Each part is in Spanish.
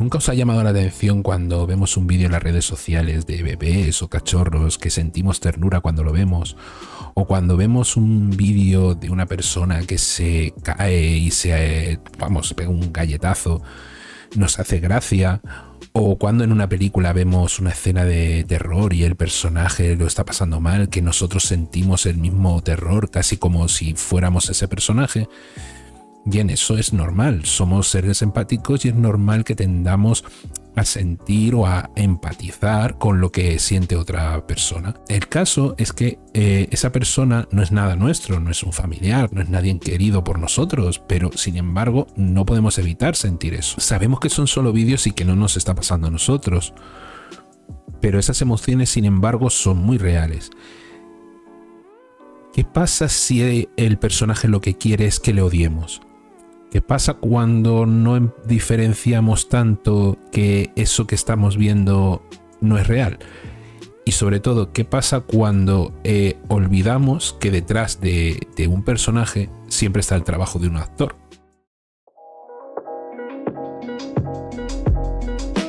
¿Nunca os ha llamado la atención cuando vemos un vídeo en las redes sociales de bebés o cachorros que sentimos ternura cuando lo vemos? O cuando vemos un vídeo de una persona que se cae y pega un galletazo, nos hace gracia. O cuando en una película vemos una escena de terror y el personaje lo está pasando mal, que nosotros sentimos el mismo terror, casi como si fuéramos ese personaje. Bien, eso es normal, somos seres empáticos y es normal que tendamos a sentir o a empatizar con lo que siente otra persona. El caso es que esa persona no es nada nuestro, no es un familiar, no es nadie querido por nosotros, pero sin embargo no podemos evitar sentir eso. Sabemos que son solo vídeos y que no nos está pasando a nosotros, pero esas emociones sin embargo son muy reales. ¿Qué pasa si el personaje lo que quiere es que le odiemos? ¿Qué pasa cuando no diferenciamos tanto que eso que estamos viendo no es real? Y sobre todo, ¿qué pasa cuando olvidamos que detrás de un personaje siempre está el trabajo de un actor?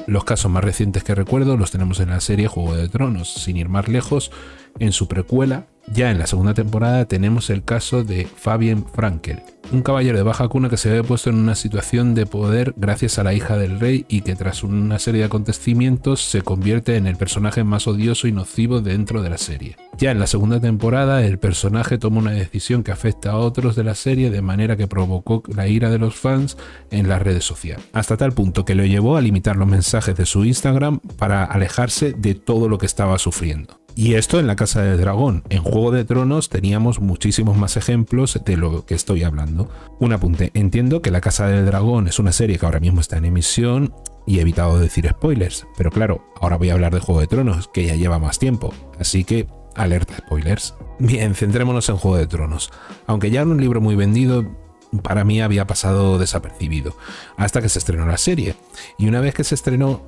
Los casos más recientes que recuerdo los tenemos en la serie Juego de Tronos. Sin ir más lejos, en su precuela, ya en la segunda temporada, tenemos el caso de Fabien Frankel, un caballero de baja cuna que se ve puesto en una situación de poder gracias a la hija del rey y que tras una serie de acontecimientos se convierte en el personaje más odioso y nocivo dentro de la serie. Ya en la segunda temporada, el personaje toma una decisión que afecta a otros de la serie de manera que provocó la ira de los fans en las redes sociales, hasta tal punto que lo llevó a limitar los mensajes de su Instagram para alejarse de todo lo que estaba sufriendo. Y esto en La Casa del Dragón. En Juego de Tronos teníamos muchísimos más ejemplos de lo que estoy hablando. Un apunte, entiendo que La Casa del Dragón es una serie que ahora mismo está en emisión y he evitado decir spoilers, pero claro, ahora voy a hablar de Juego de Tronos, que ya lleva más tiempo, así que alerta spoilers. Bien, centrémonos en Juego de Tronos. Aunque ya era un libro muy vendido, para mí había pasado desapercibido hasta que se estrenó la serie, y una vez que se estrenó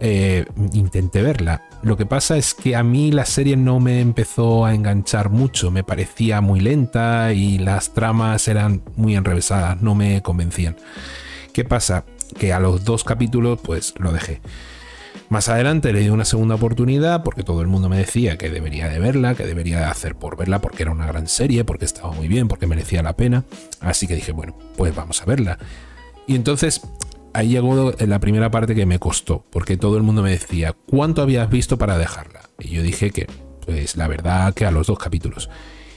intenté verla. Lo que pasa es que a mí la serie no me empezó a enganchar mucho, me parecía muy lenta y las tramas eran muy enrevesadas, no me convencían. ¿Qué pasa? Que a los 2 capítulos pues lo dejé. Más adelante le di una segunda oportunidad porque todo el mundo me decía que debería de verla, que debería de hacer por verla porque era una gran serie, porque estaba muy bien, porque merecía la pena. Así que dije, bueno, pues vamos a verla. Y entonces ahí llegó la primera parte que me costó, porque todo el mundo me decía, ¿cuánto habías visto para dejarla? Y yo dije que, pues la verdad que a los 2 capítulos.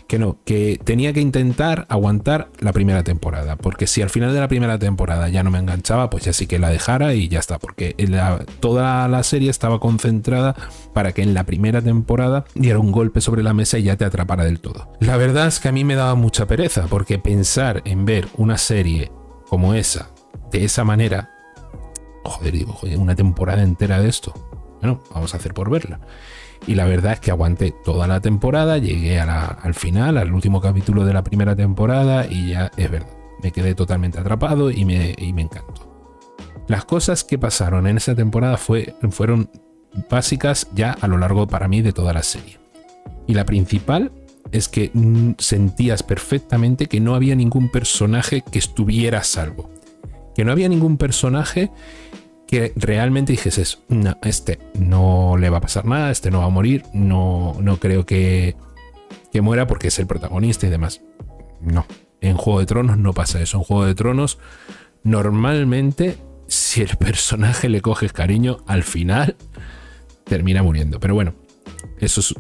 Que no, que tenía que intentar aguantar la primera temporada, porque si al final de la primera temporada ya no me enganchaba, pues ya sí que la dejara y ya está, porque toda la serie estaba concentrada para que en la primera temporada diera un golpe sobre la mesa y ya te atrapara del todo. La verdad es que a mí me daba mucha pereza, porque pensar en ver una serie como esa, de esa manera, joder, digo, joder, una temporada entera de esto, bueno, vamos a hacer por verla. Y la verdad es que aguanté toda la temporada, llegué al final, al último capítulo de la primera temporada y ya es verdad, me quedé totalmente atrapado y me encantó. Las cosas que pasaron en esa temporada fueron básicas ya a lo largo para mí de toda la serie. Y la principal es que sentías perfectamente que no había ningún personaje que estuviera a salvo. Que no había ningún personaje que realmente dijeses, no, este no le va a pasar nada, este no va a morir, no creo que muera porque es el protagonista y demás. No, en Juego de Tronos no pasa eso. En Juego de Tronos normalmente si el personaje le coges cariño, al final termina muriendo. Pero bueno, eso es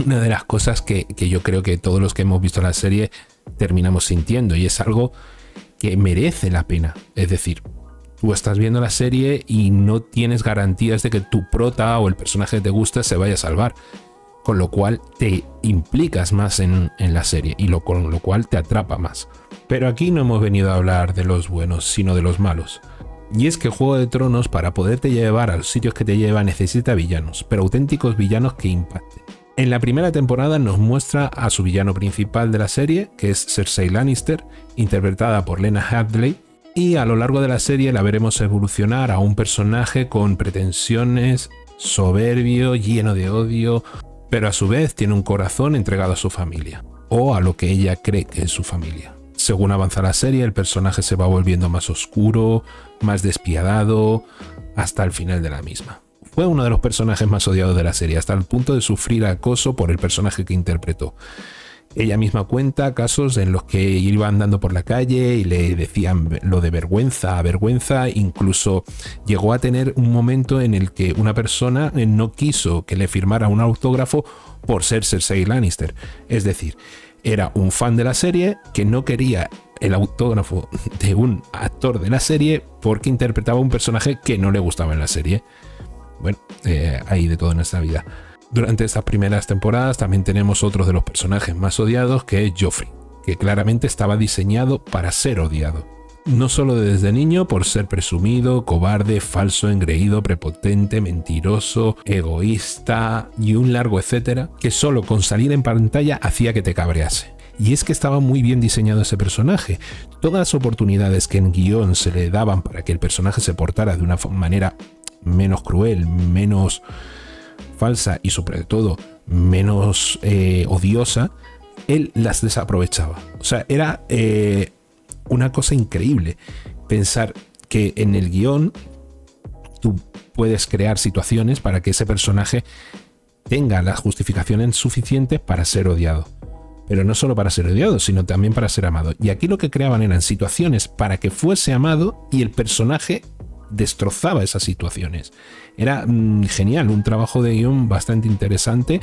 una de las cosas que yo creo que todos los que hemos visto la serie terminamos sintiendo, y es algo que merece la pena. Es decir, tú estás viendo la serie y no tienes garantías de que tu prota o el personaje que te gusta se vaya a salvar, con lo cual te implicas más en la serie y con lo cual te atrapa más. Pero aquí no hemos venido a hablar de los buenos, sino de los malos. Y es que Juego de Tronos, para poderte llevar a los sitios que te lleva, necesita villanos, pero auténticos villanos que impacten. En la primera temporada nos muestra a su villano principal de la serie, que es Cersei Lannister, interpretada por Lena Headey, y a lo largo de la serie la veremos evolucionar a un personaje con pretensiones, soberbio, lleno de odio, pero a su vez tiene un corazón entregado a su familia, o a lo que ella cree que es su familia. Según avanza la serie, el personaje se va volviendo más oscuro, más despiadado, hasta el final de la misma. Fue uno de los personajes más odiados de la serie, hasta el punto de sufrir acoso por el personaje que interpretó. Ella misma cuenta casos en los que iba andando por la calle y le decían lo de vergüenza a vergüenza. Incluso llegó a tener un momento en el que una persona no quiso que le firmara un autógrafo por ser Cersei Lannister. Es decir, era un fan de la serie que no quería el autógrafo de un actor de la serie porque interpretaba un personaje que no le gustaba en la serie. Bueno, hay de todo en esta vida. Durante estas primeras temporadas también tenemos otro de los personajes más odiados, que es Joffrey, que claramente estaba diseñado para ser odiado. No solo desde niño por ser presumido, cobarde, falso, engreído, prepotente, mentiroso, egoísta y un largo etcétera, que solo con salir en pantalla hacía que te cabrease. Y es que estaba muy bien diseñado ese personaje. Todas las oportunidades que en guión se le daban para que el personaje se portara de una manera menos cruel, menos falsa y sobre todo menos odiosa, él las desaprovechaba. O sea, era una cosa increíble pensar que en el guión tú puedes crear situaciones para que ese personaje tenga las justificaciones suficientes para ser odiado. Pero no solo para ser odiado, sino también para ser amado. Y aquí lo que creaban eran situaciones para que fuese amado y el personaje destrozaba esas situaciones. Era genial, un trabajo de guión bastante interesante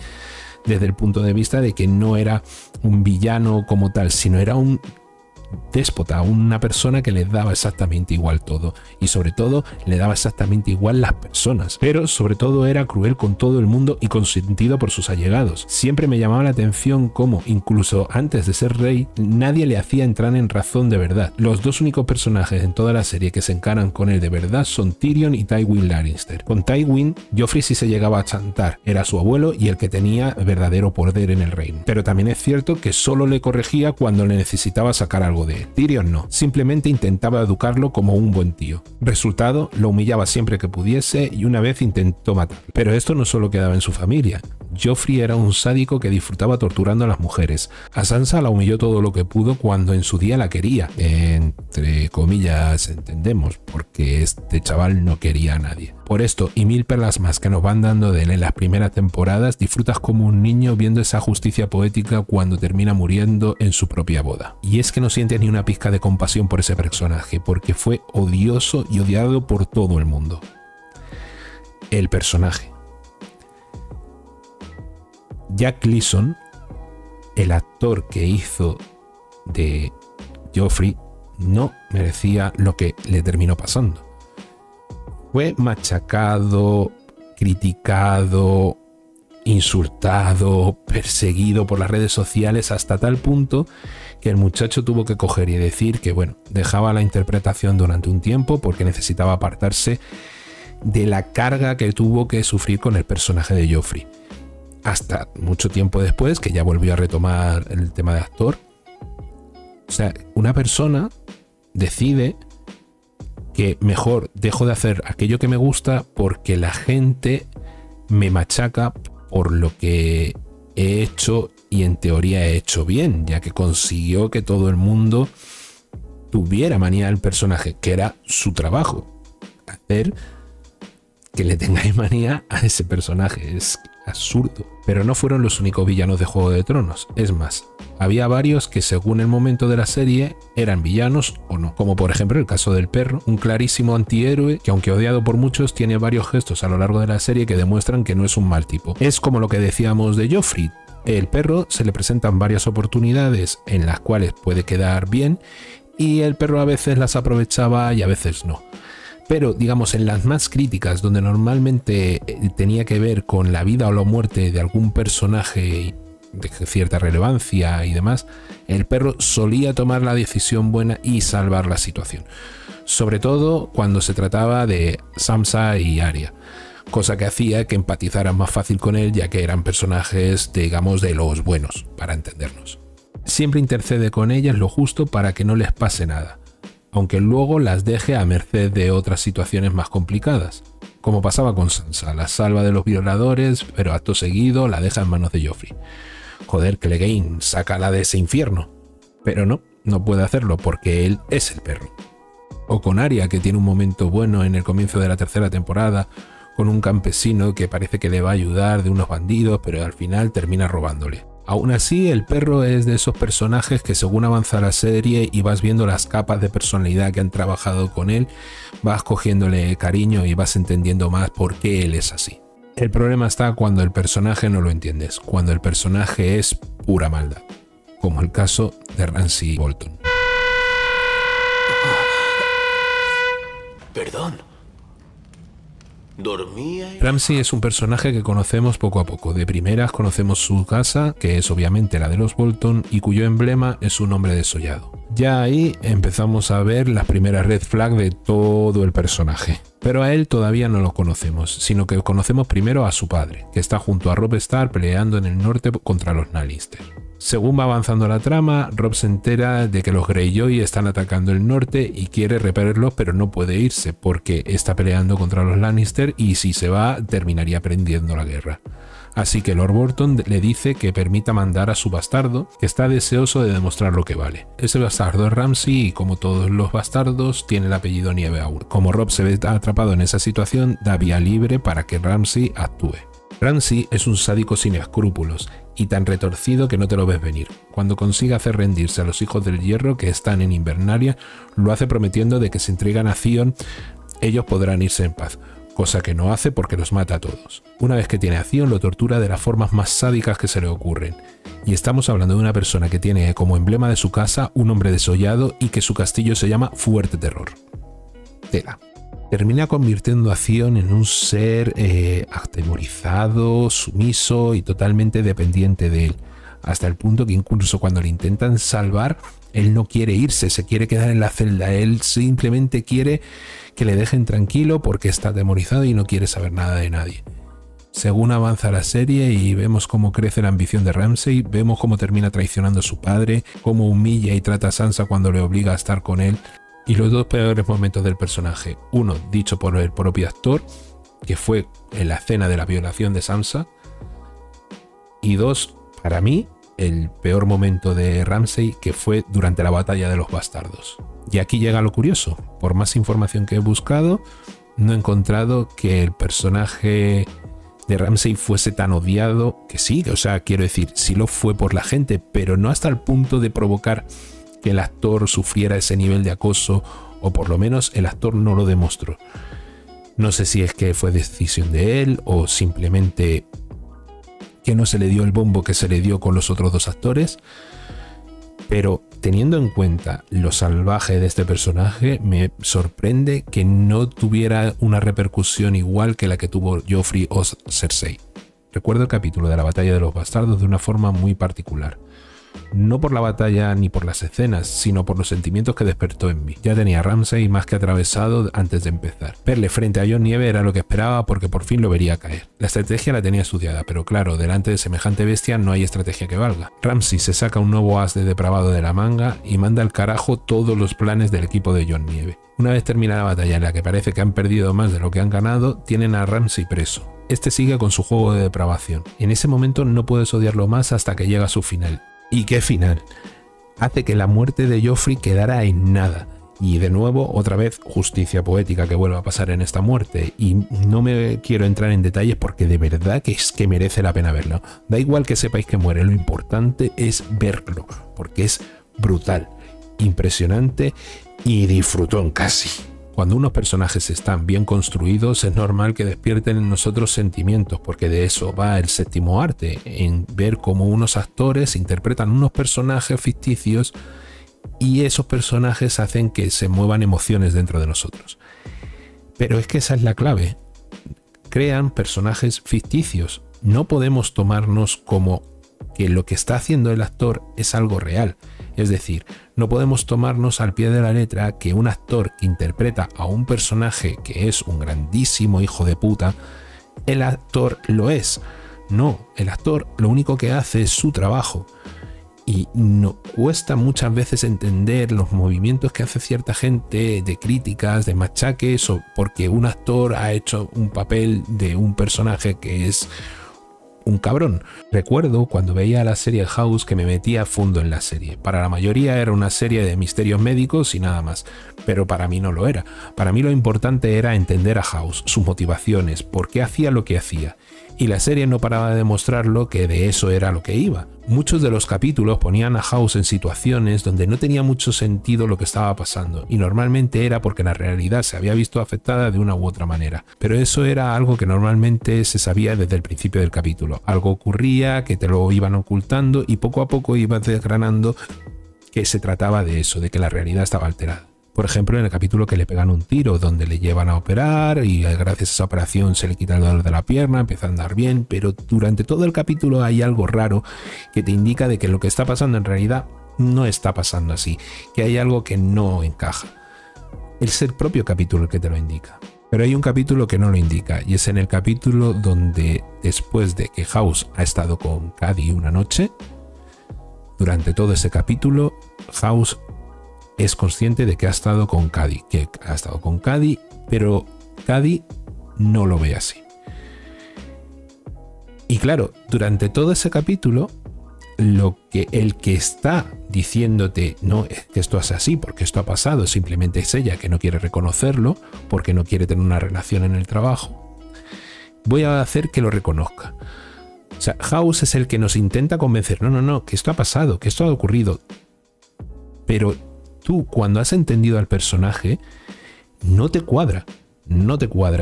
desde el punto de vista de que no era un villano como tal, sino era un déspota, una persona que le daba exactamente igual todo y sobre todo le daba exactamente igual las personas, pero sobre todo era cruel con todo el mundo y consentido por sus allegados. Siempre me llamaba la atención cómo incluso antes de ser rey nadie le hacía entrar en razón de verdad. Los dos únicos personajes en toda la serie que se encaran con él de verdad son Tyrion y Tywin Lannister. Con Tywin, Joffrey sí se llegaba a chantar, era su abuelo y el que tenía verdadero poder en el reino, pero también es cierto que solo le corregía cuando le necesitaba sacar algo de él. Tyrion no, simplemente intentaba educarlo como un buen tío. Resultado, lo humillaba siempre que pudiese y una vez intentó matarlo. Pero esto no solo quedaba en su familia. Joffrey era un sádico que disfrutaba torturando a las mujeres. A Sansa la humilló todo lo que pudo cuando en su día la quería. Entre comillas, entendemos, porque este chaval no quería a nadie. Por esto y mil perlas más que nos van dando de él en las primeras temporadas, disfrutas como un niño viendo esa justicia poética cuando termina muriendo en su propia boda. Y es que no sientes ni una pizca de compasión por ese personaje, porque fue odioso y odiado por todo el mundo. El personaje. Jack Gleeson, el actor que hizo de Joffrey, no merecía lo que le terminó pasando. Fue machacado, criticado, insultado, perseguido por las redes sociales hasta tal punto que el muchacho tuvo que coger y decir que, bueno, dejaba la interpretación durante un tiempo porque necesitaba apartarse de la carga que tuvo que sufrir con el personaje de Joffrey. Hasta mucho tiempo después, que ya volvió a retomar el tema de actor. O sea, una persona decide que mejor dejo de hacer aquello que me gusta porque la gente me machaca por lo que he hecho y en teoría he hecho bien, ya que consiguió que todo el mundo tuviera manía del personaje, que era su trabajo. Hacer que le tengáis manía a ese personaje es absurdo. Pero no fueron los únicos villanos de Juego de Tronos. Es más, había varios que según el momento de la serie eran villanos o no. Como por ejemplo el caso del perro, un clarísimo antihéroe que aunque odiado por muchos tiene varios gestos a lo largo de la serie que demuestran que no es un mal tipo. Es como lo que decíamos de Joffrey. El perro se le presentan varias oportunidades en las cuales puede quedar bien y el perro a veces las aprovechaba y a veces no. Pero, digamos, en las más críticas, donde normalmente tenía que ver con la vida o la muerte de algún personaje de cierta relevancia y demás, el perro solía tomar la decisión buena y salvar la situación. Sobre todo cuando se trataba de Sansa y Arya, cosa que hacía que empatizaran más fácil con él, ya que eran personajes, digamos, de los buenos, para entendernos. Siempre intercede con ellas lo justo para que no les pase nada, aunque luego las deje a merced de otras situaciones más complicadas, como pasaba con Sansa, la salva de los violadores, pero acto seguido la deja en manos de Joffrey. Joder, Clegane, sácala de ese infierno. Pero no puede hacerlo porque él es el perro. O con Arya, que tiene un momento bueno en el comienzo de la tercera temporada, con un campesino que parece que le va a ayudar de unos bandidos, pero al final termina robándole. Aún así, el perro es de esos personajes que según avanza la serie y vas viendo las capas de personalidad que han trabajado con él, vas cogiéndole cariño y vas entendiendo más por qué él es así. El problema está cuando el personaje no lo entiendes, cuando el personaje es pura maldad, como el caso de Ramsay Bolton. Perdón. Dormía y... Ramsay es un personaje que conocemos poco a poco. De primeras conocemos su casa, que es obviamente la de los Bolton, y cuyo emblema es un hombre desollado. Ya ahí empezamos a ver las primeras red flags de todo el personaje. Pero a él todavía no lo conocemos, sino que conocemos primero a su padre, que está junto a Robb Stark peleando en el norte contra los Lannister. Según va avanzando la trama, Robb se entera de que los Greyjoy están atacando el norte y quiere repelerlos, pero no puede irse porque está peleando contra los Lannister y si se va terminaría perdiendo la guerra. Así que Lord Bolton le dice que permita mandar a su bastardo, que está deseoso de demostrar lo que vale. Ese bastardo es Ramsay y como todos los bastardos tiene el apellido Nieveaur. Como Robb se ve atrapado en esa situación, da vía libre para que Ramsay actúe. Ramsay es un sádico sin escrúpulos y tan retorcido que no te lo ves venir. Cuando consigue hacer rendirse a los hijos del hierro que están en Invernalia, lo hace prometiendo de que si entregan a Theon, ellos podrán irse en paz, cosa que no hace porque los mata a todos. Una vez que tiene a Theon, lo tortura de las formas más sádicas que se le ocurren. Y estamos hablando de una persona que tiene como emblema de su casa un hombre desollado y que su castillo se llama Fuerte Terror. Tela. Termina convirtiendo a Theon en un ser atemorizado, sumiso y totalmente dependiente de él, hasta el punto que incluso cuando le intentan salvar, él no quiere irse, se quiere quedar en la celda, él simplemente quiere que le dejen tranquilo porque está atemorizado y no quiere saber nada de nadie. Según avanza la serie y vemos cómo crece la ambición de Ramsay, vemos cómo termina traicionando a su padre, cómo humilla y trata a Sansa cuando le obliga a estar con él. Y los dos peores momentos del personaje, uno dicho por el propio actor, que fue en la escena de la violación de Sansa, y dos, para mí, el peor momento de Ramsay, que fue durante la batalla de los bastardos. Y aquí llega lo curioso, por más información que he buscado, no he encontrado que el personaje de Ramsay fuese tan odiado, que sí, o sea, quiero decir, sí lo fue por la gente, pero no hasta el punto de provocar que el actor sufriera ese nivel de acoso, o por lo menos el actor no lo demostró. No sé si es que fue decisión de él o simplemente que no se le dio el bombo que se le dio con los otros dos actores, pero teniendo en cuenta lo salvaje de este personaje, me sorprende que no tuviera una repercusión igual que la que tuvo Joffrey o Cersei. Recuerdo el capítulo de la batalla de los bastardos de una forma muy particular. No por la batalla ni por las escenas, sino por los sentimientos que despertó en mí. Ya tenía a Ramsay más que atravesado antes de empezar. Verle frente a Jon Nieve era lo que esperaba porque por fin lo vería caer. La estrategia la tenía estudiada, pero claro, delante de semejante bestia no hay estrategia que valga. Ramsay se saca un nuevo as de depravado de la manga y manda al carajo todos los planes del equipo de Jon Nieve. Una vez terminada la batalla en la que parece que han perdido más de lo que han ganado, tienen a Ramsay preso. Este sigue con su juego de depravación. En ese momento no puedes odiarlo más hasta que llega a su final. ¿Y qué final? Hace que la muerte de Joffrey quedara en nada. Y de nuevo, otra vez, justicia poética que vuelva a pasar en esta muerte. Y no me quiero entrar en detalles porque de verdad que es que merece la pena verlo. Da igual que sepáis que muere, lo importante es verlo, porque es brutal, impresionante y disfrutón casi. Cuando unos personajes están bien construidos es normal que despierten en nosotros sentimientos, porque de eso va el séptimo arte, en ver cómo unos actores interpretan unos personajes ficticios y esos personajes hacen que se muevan emociones dentro de nosotros. Pero es que esa es la clave, crean personajes ficticios, no podemos tomarnos como que lo que está haciendo el actor es algo real. Es decir, no podemos tomarnos al pie de la letra que un actor que interpreta a un personaje que es un grandísimo hijo de puta, el actor lo es. No, el actor lo único que hace es su trabajo. Y nos cuesta muchas veces entender los movimientos que hace cierta gente de críticas, de machaques, o porque un actor ha hecho un papel de un personaje que es un cabrón. Recuerdo cuando veía la serie House que me metía a fondo en la serie. Para la mayoría era una serie de misterios médicos y nada más, pero para mí no lo era. Para mí lo importante era entender a House, sus motivaciones, por qué hacía lo que hacía. Y la serie no paraba de demostrarlo que de eso era lo que iba. Muchos de los capítulos ponían a House en situaciones donde no tenía mucho sentido lo que estaba pasando, y normalmente era porque la realidad se había visto afectada de una u otra manera. Pero eso era algo que normalmente se sabía desde el principio del capítulo. Algo ocurría, que te lo iban ocultando, y poco a poco ibas desgranando que se trataba de eso, de que la realidad estaba alterada. Por ejemplo, en el capítulo que le pegan un tiro, donde le llevan a operar y gracias a esa operación se le quita el dolor de la pierna, empieza a andar bien, pero durante todo el capítulo hay algo raro que te indica de que lo que está pasando en realidad no está pasando así, que hay algo que no encaja. Es el propio capítulo el que te lo indica. Pero hay un capítulo que no lo indica, y es en el capítulo donde, después de que House ha estado con Cady una noche, durante todo ese capítulo, House es consciente de que ha estado con Cady, pero Cady no lo ve así. Y claro, durante todo ese capítulo, el que está diciéndote, no, es que esto es así, porque esto ha pasado, simplemente es ella que no quiere reconocerlo, porque no quiere tener una relación en el trabajo, voy a hacer que lo reconozca. O sea, House es el que nos intenta convencer, no, que esto ha pasado, que esto ha ocurrido, pero tú, cuando has entendido al personaje, no te cuadra,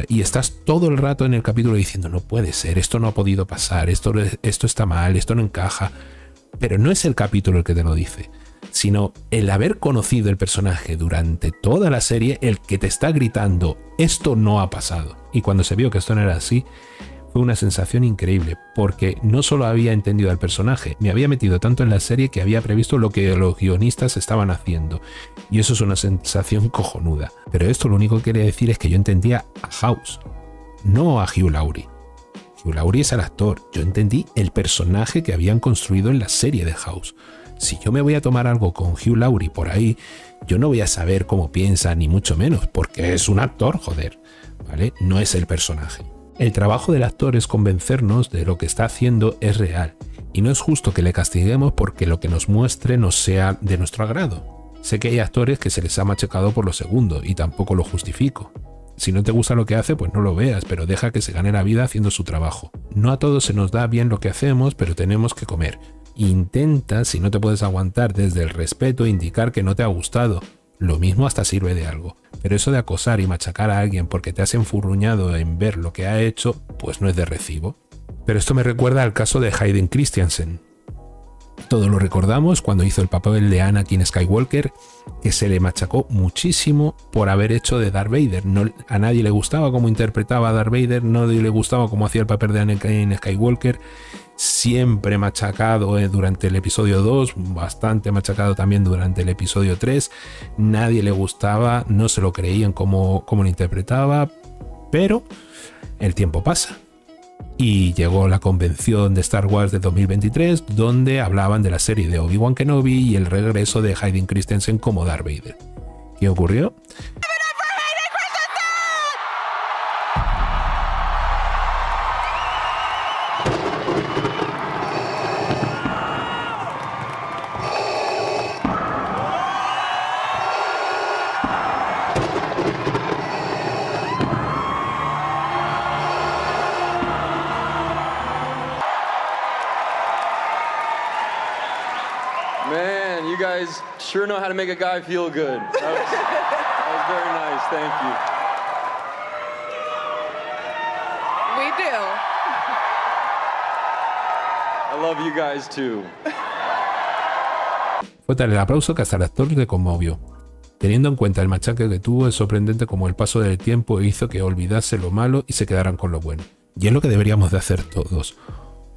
y estás todo el rato en el capítulo diciendo, no puede ser, esto no ha podido pasar, esto está mal, esto no encaja, pero no es el capítulo el que te lo dice, sino el haber conocido el personaje durante toda la serie, el que te está gritando, esto no ha pasado. Y cuando se vio que esto no era así, fue una sensación increíble, porque no solo había entendido al personaje, me había metido tanto en la serie que había previsto lo que los guionistas estaban haciendo, y eso es una sensación cojonuda. Pero esto lo único que quería decir es que yo entendía a House, no a Hugh Laurie. Hugh Laurie es el actor, yo entendí el personaje que habían construido en la serie de House. Si yo me voy a tomar algo con Hugh Laurie por ahí, yo no voy a saber cómo piensa, ni mucho menos, porque es un actor, joder, ¿vale? No es el personaje. El trabajo del actor es convencernos de lo que está haciendo es real, y no es justo que le castiguemos porque lo que nos muestre no sea de nuestro agrado. Sé que hay actores que se les ha machacado por lo segundo, y tampoco lo justifico. Si no te gusta lo que hace, pues no lo veas, pero deja que se gane la vida haciendo su trabajo. No a todos se nos da bien lo que hacemos, pero tenemos que comer. Intenta, si no te puedes aguantar desde el respeto, indicar que no te ha gustado. Lo mismo hasta sirve de algo. Pero eso de acosar y machacar a alguien porque te has enfurruñado en ver lo que ha hecho, pues no es de recibo. Pero esto me recuerda al caso de Hayden Christensen. Todos lo recordamos cuando hizo el papel de Anakin Skywalker, que se le machacó muchísimo por haber hecho de Darth Vader. A nadie le gustaba cómo interpretaba a Darth Vader, nadie le gustaba cómo hacía el papel de Anakin Skywalker. Siempre machacado durante el episodio 2, bastante machacado también durante el episodio 3. Nadie le gustaba, no se lo creían cómo lo interpretaba, pero el tiempo pasa. Y llegó la convención de Star Wars de 2023, donde hablaban de la serie de Obi-Wan Kenobi y el regreso de Hayden Christensen como Darth Vader. ¿Qué ocurrió? Man, you guys sure know how to make a guy feel good. That was very nice, thank you. We do. I love you guys too. Fue tal el aplauso que hasta el actor le conmovió. Teniendo en cuenta el machaque que tuvo, es sorprendente como el paso del tiempo hizo que olvidase lo malo y se quedaran con lo bueno. Y es lo que deberíamos de hacer todos.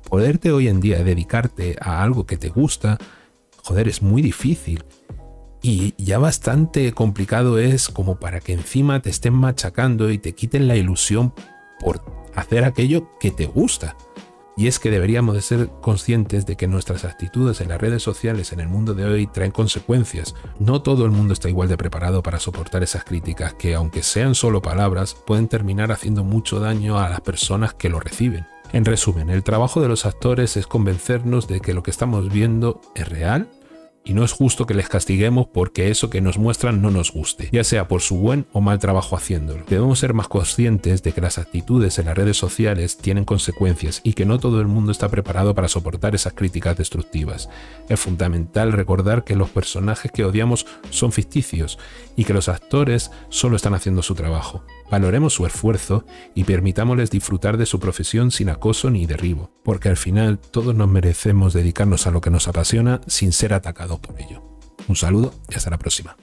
Poderte hoy en día dedicarte a algo que te gusta, joder, es muy difícil. Y ya bastante complicado es como para que encima te estén machacando y te quiten la ilusión por hacer aquello que te gusta. Y es que deberíamos de ser conscientes de que nuestras actitudes en las redes sociales en el mundo de hoy traen consecuencias. No todo el mundo está igual de preparado para soportar esas críticas que, aunque sean solo palabras, pueden terminar haciendo mucho daño a las personas que lo reciben. En resumen, el trabajo de los actores es convencernos de que lo que estamos viendo es real y no es justo que les castiguemos porque eso que nos muestran no nos guste, ya sea por su buen o mal trabajo haciéndolo. Debemos ser más conscientes de que las actitudes en las redes sociales tienen consecuencias y que no todo el mundo está preparado para soportar esas críticas destructivas. Es fundamental recordar que los personajes que odiamos son ficticios y que los actores solo están haciendo su trabajo. Valoremos su esfuerzo y permitámosles disfrutar de su profesión sin acoso ni derribo, porque al final todos nos merecemos dedicarnos a lo que nos apasiona sin ser atacados por ello. Un saludo y hasta la próxima.